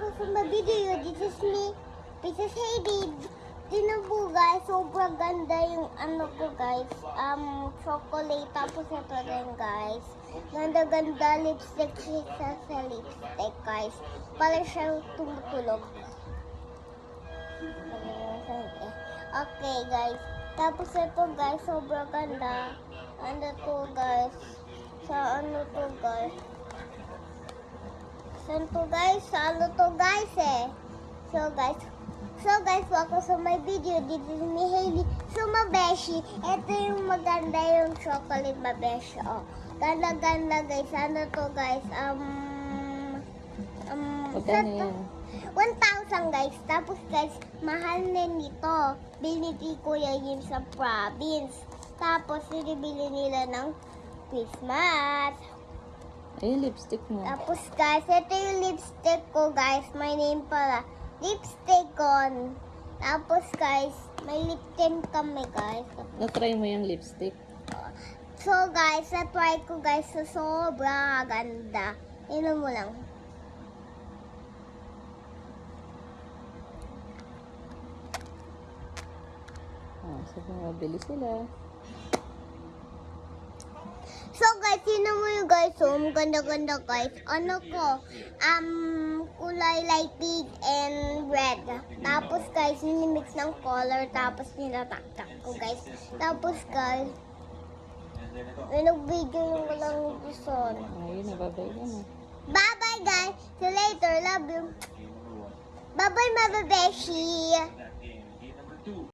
welcome to my video. This is me, Princess Heidi. Tingnan po guys, sobrang ganda yung ano ko guys. Chocolate. Tapos ito rin guys. Ganda-ganda lipstick siya sa lipstick guys. Para siya tumutulog. Okay guys. Tapos ito guys, sobrang ganda. Ano to guys? Sa ano to guys? Saan to guys? Sa ano to guys eh? So guys, welcome to my video. This is me, Hailey. So, mabeshi, ito yung maganda yung chocolate mabeshi. Oh, ganda-ganda guys. Ano to guys? Magkano yan? 1,000 guys. Tapos guys, mahal na nito. Binili ko yan sa province. Tapos, binibili nila ng Christmas. Ay, lipstick mo. Tapos guys, ito yung lipstick ko guys. My name pala. Lipstick on. Tapos guys, may lip tint kami guys. Na-try mo yung lipstick? So guys, na-try ko guys sa sobrang ganda. Tingnan mo lang. Sabi mo, mabili sila. So guys, tingnan mo yung guys. So, ganda-ganda guys. Ano ko? Kulay light pink and red. Tapos guys, minimix ng color. Tapos ninataktak ko guys. Tapos guys, may nag-video yung walang gusto. Ayun, nababay ka na. Bye-bye guys. See you later. Love you. Bye-bye, Mama Beshi.